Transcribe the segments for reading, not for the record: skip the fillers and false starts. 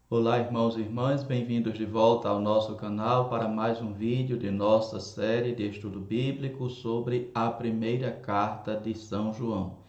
Olá, irmãos e irmãs, bem-vindos de volta ao nosso canal para mais um vídeo de nossa série de estudo bíblico sobre a primeira carta de São João.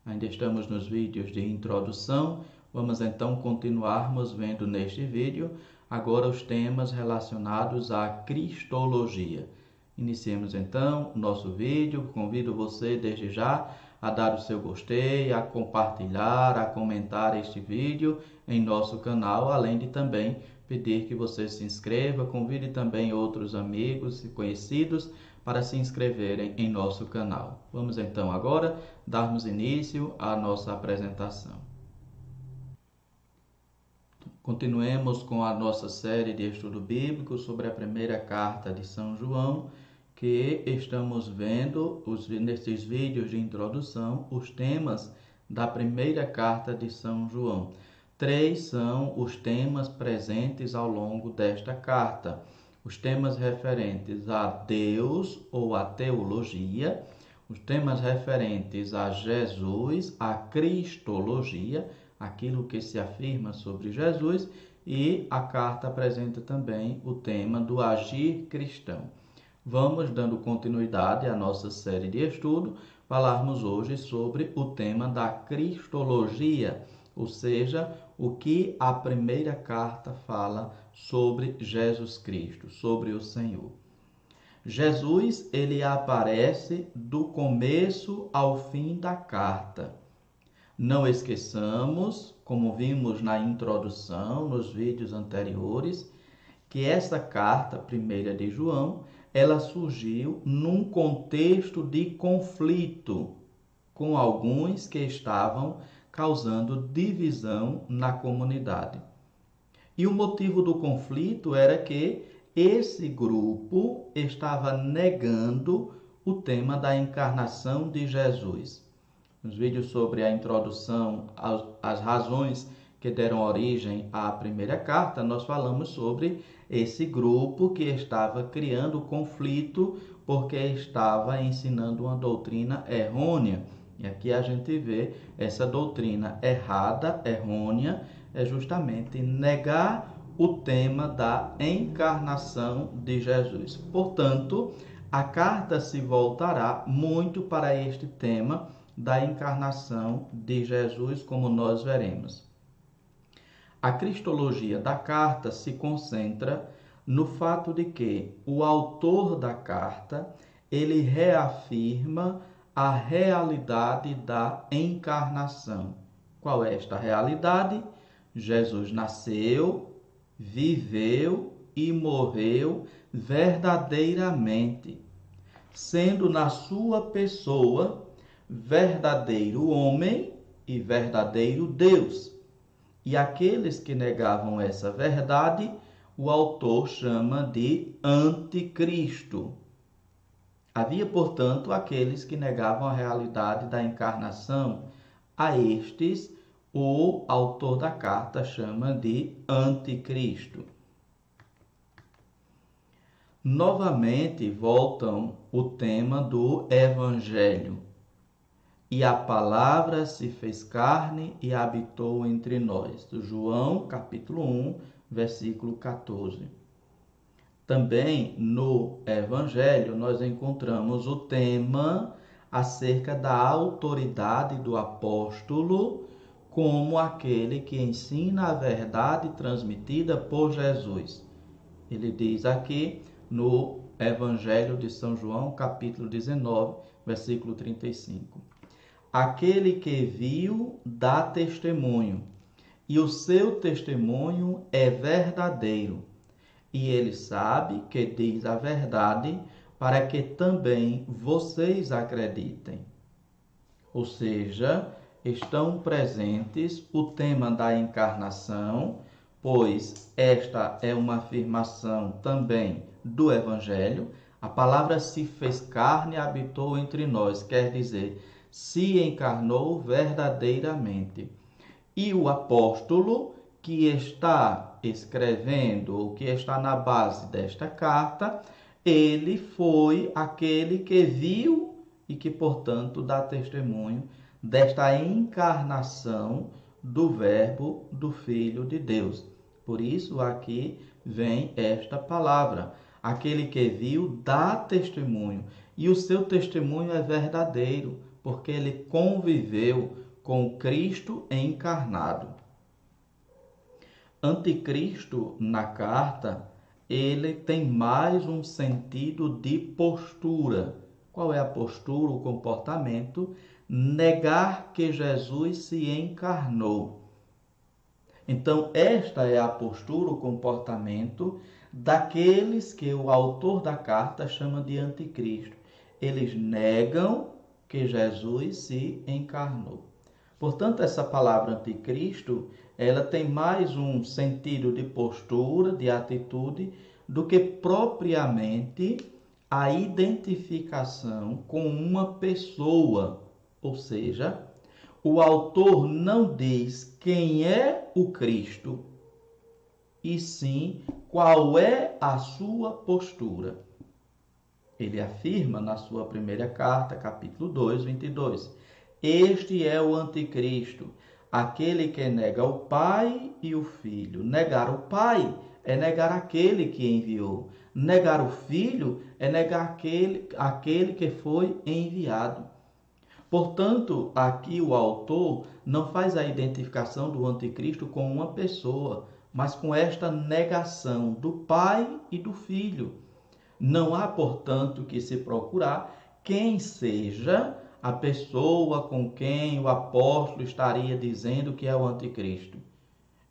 Ainda estamos nos vídeos de introdução, vamos então continuarmos vendo neste vídeo agora os temas relacionados à cristologia. Iniciemos então o nosso vídeo, convido você desde já a dar o seu gostei, a compartilhar, a comentar este vídeo em nosso canal, além de também pedir que você se inscreva, convide também outros amigos e conhecidos para se inscreverem em nosso canal. Vamos então agora darmos início à nossa apresentação. Continuemos com a nossa série de estudo bíblico sobre a primeira carta de São João, que estamos vendo nesses vídeos de introdução os temas da primeira carta de São João. 3 são os temas presentes ao longo desta carta. Os temas referentes a Deus ou a teologia, os temas referentes a Jesus, a cristologia, aquilo que se afirma sobre Jesus, e a carta apresenta também o tema do agir cristão. Vamos dando continuidade à nossa série de estudo, falarmos hoje sobre o tema da cristologia, ou seja, o que a primeira carta fala sobre Jesus Cristo, sobre o Senhor. Jesus, ele aparece do começo ao fim da carta. Não esqueçamos, como vimos na introdução, nos vídeos anteriores, que essa carta, primeira de João, ela surgiu num contexto de conflito com alguns que estavam causando divisão na comunidade. E o motivo do conflito era que esse grupo estava negando o tema da encarnação de Jesus. Nos vídeos sobre a introdução às razões que deram origem à primeira carta, nós falamos sobre esse grupo que estava criando conflito porque estava ensinando uma doutrina errônea. E aqui a gente vê essa doutrina errada, errônea, é justamente negar o tema da encarnação de Jesus. Portanto, a carta se voltará muito para este tema da encarnação de Jesus, como nós veremos. A cristologia da carta se concentra no fato de que o autor da carta, ele reafirma a realidade da encarnação. Qual é esta realidade? Jesus nasceu, viveu e morreu verdadeiramente, sendo na sua pessoa verdadeiro homem e verdadeiro Deus. E aqueles que negavam essa verdade, o autor chama de anticristo. Havia, portanto, aqueles que negavam a realidade da encarnação. A estes, o autor da carta chama de anticristo. Novamente voltam o tema do evangelho. E a palavra se fez carne e habitou entre nós. João, capítulo 1, versículo 14. Também no Evangelho nós encontramos o tema acerca da autoridade do apóstolo como aquele que ensina a verdade transmitida por Jesus. Ele diz aqui no Evangelho de São João, capítulo 19, versículo 35. Aquele que viu dá testemunho, e o seu testemunho é verdadeiro. E ele sabe que diz a verdade, para que também vocês acreditem. Ou seja, estão presentes o tema da encarnação, pois esta é uma afirmação também do Evangelho. A palavra se fez carne e habitou entre nós, quer dizer, se encarnou verdadeiramente. E o apóstolo que está escrevendo, ou que está na base desta carta, ele foi aquele que viu e que, portanto, dá testemunho desta encarnação do Verbo, do Filho de Deus. Por isso aqui vem esta palavra. Aquele que viu dá testemunho, e o seu testemunho é verdadeiro, porque ele conviveu com Cristo encarnado. Anticristo, na carta, ele tem mais um sentido de postura. Qual é a postura, o comportamento? Negar que Jesus se encarnou. Então, esta é a postura, o comportamento daqueles que o autor da carta chama de anticristo. Eles negam que Jesus se encarnou. Portanto, essa palavra anticristo, ela tem mais um sentido de postura, de atitude, do que propriamente a identificação com uma pessoa. Ou seja, o autor não diz quem é o Cristo, e sim qual é a sua postura. Ele afirma na sua primeira carta, capítulo 2, 22, este é o anticristo, aquele que nega o Pai e o Filho. Negar o Pai é negar aquele que enviou. Negar o Filho é negar aquele que foi enviado. Portanto, aqui o autor não faz a identificação do anticristo com uma pessoa, mas com esta negação do Pai e do Filho. Não há, portanto, que se procurar quem seja a pessoa com quem o apóstolo estaria dizendo que é o anticristo.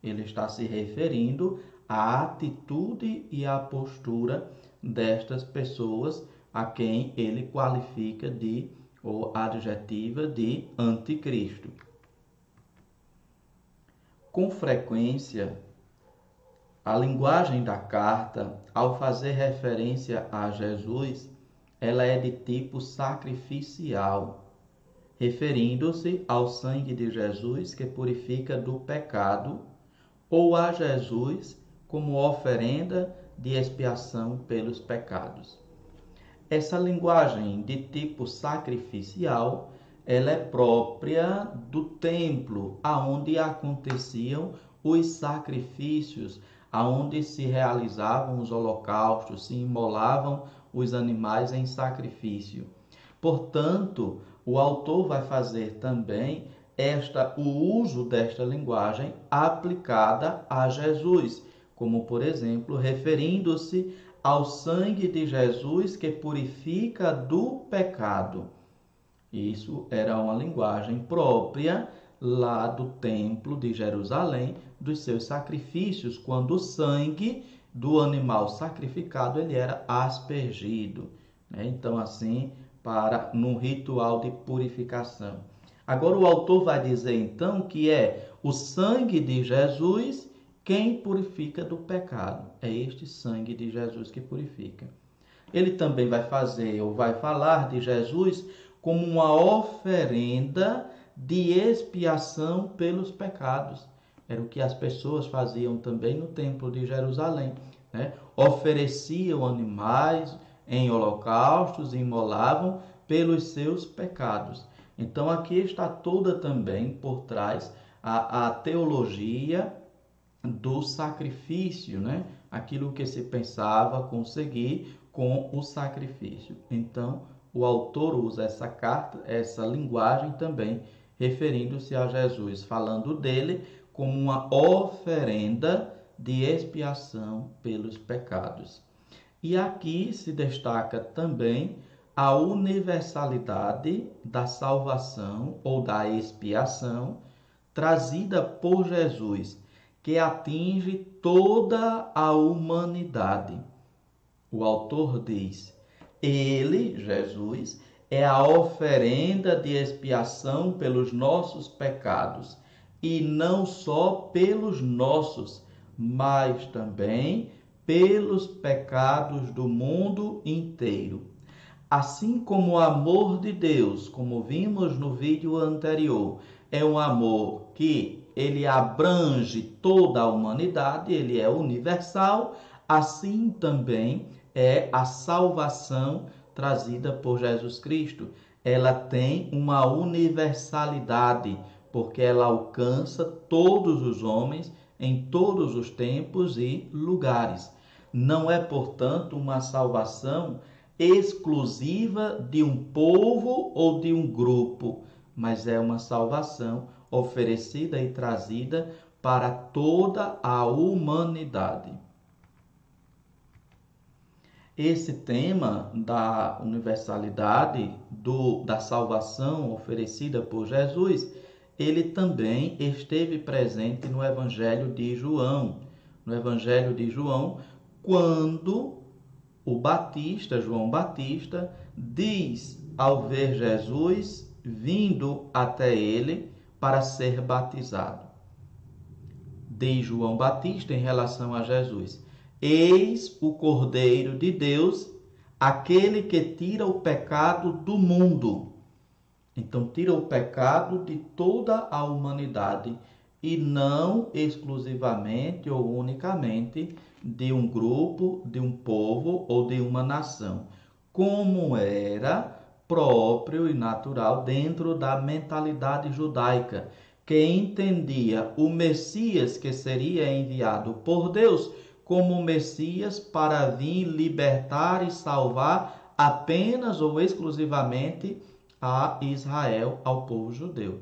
Ele está se referindo à atitude e à postura destas pessoas a quem ele qualifica de ou adjetiva de anticristo. Com frequência, a linguagem da carta, ao fazer referência a Jesus, ela é de tipo sacrificial, referindo-se ao sangue de Jesus que purifica do pecado, ou a Jesus como oferenda de expiação pelos pecados. Essa linguagem de tipo sacrificial, ela é própria do templo, aonde aconteciam os sacrifícios, aonde se realizavam os holocaustos, se imolavam os animais em sacrifício. Portanto, o autor vai fazer também o uso desta linguagem aplicada a Jesus, como, por exemplo, referindo-se ao sangue de Jesus que purifica do pecado. Isso era uma linguagem própria lá do templo de Jerusalém, dos seus sacrifícios, quando o sangue do animal sacrificado ele era aspergido, né? Então, assim, num ritual de purificação. Agora o autor vai dizer, então, que é o sangue de Jesus quem purifica do pecado. É este sangue de Jesus que purifica. Ele também vai falar de Jesus como uma oferenda de expiação pelos pecados. Era o que as pessoas faziam também no templo de Jerusalém, né? Ofereciam animais em holocaustos, imolavam pelos seus pecados. Então aqui está toda também por trás a teologia do sacrifício, né? Aquilo que se pensava conseguir com o sacrifício. Então, o autor usa essa linguagem também, referindo-se a Jesus, falando dele como uma oferenda de expiação pelos pecados. E aqui se destaca também a universalidade da salvação ou da expiação trazida por Jesus, que atinge toda a humanidade. O autor diz: ele, Jesus, é a oferenda de expiação pelos nossos pecados, e não só pelos nossos, mas também pelos pecados do mundo inteiro. Assim como o amor de Deus, como vimos no vídeo anterior, é um amor que ele abrange toda a humanidade, ele é universal, assim também é a salvação trazida por Jesus Cristo. Ela tem uma universalidade, porque ela alcança todos os homens em todos os tempos e lugares. Não é, portanto, uma salvação exclusiva de um povo ou de um grupo, mas é uma salvação oferecida e trazida para toda a humanidade. Esse tema da universalidade da salvação oferecida por Jesus, ele também esteve presente no Evangelho de João. No Evangelho de João, quando o Batista, João Batista, diz ao ver Jesus vindo até ele para ser batizado. Diz João Batista em relação a Jesus: eis o Cordeiro de Deus, aquele que tira o pecado do mundo. Então, tira o pecado de toda a humanidade e não exclusivamente ou unicamente de um grupo, de um povo ou de uma nação, como era próprio e natural dentro da mentalidade judaica, que entendia o Messias que seria enviado por Deus como o Messias para vir libertar e salvar apenas ou exclusivamente a Israel, ao povo judeu.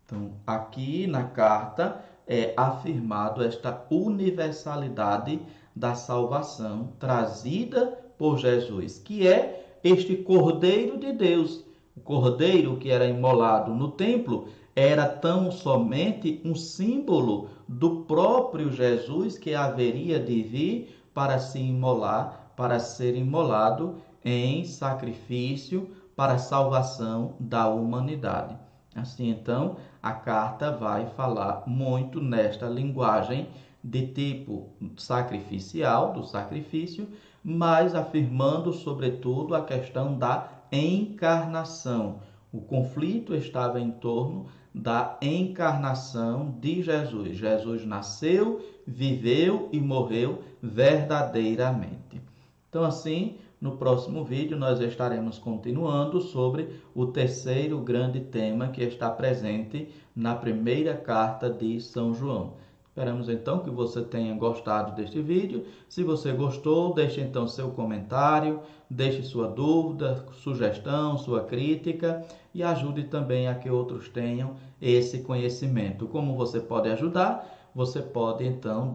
Então, aqui na carta é afirmado esta universalidade da salvação trazida por Jesus, que é este Cordeiro de Deus. O cordeiro que era imolado no templo era tão somente um símbolo do próprio Jesus que haveria de vir para se imolar, para ser imolado em sacrifício para a salvação da humanidade. Assim, então, a carta vai falar muito nesta linguagem de tipo sacrificial, do sacrifício, mas afirmando, sobretudo, a questão da encarnação. O conflito estava em torno da encarnação de Jesus. Jesus nasceu, viveu e morreu verdadeiramente. Então, assim, no próximo vídeo nós estaremos continuando sobre o terceiro grande tema que está presente na primeira carta de São João. Esperamos então que você tenha gostado deste vídeo. Se você gostou, deixe então seu comentário, deixe sua dúvida, sugestão, sua crítica e ajude também a que outros tenham esse conhecimento. Como você pode ajudar? Você pode então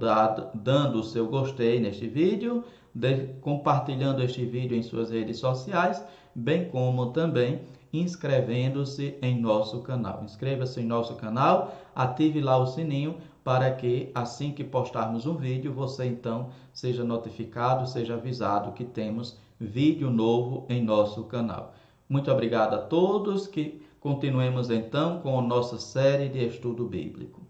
dando o seu gostei neste vídeo, compartilhando este vídeo em suas redes sociais, bem como também inscrevendo-se em nosso canal. Inscreva-se em nosso canal, ative lá o sininho para que assim que postarmos um vídeo, você então seja notificado, seja avisado que temos vídeo novo em nosso canal. Muito obrigado a todos, que continuemos então com a nossa série de estudo bíblico.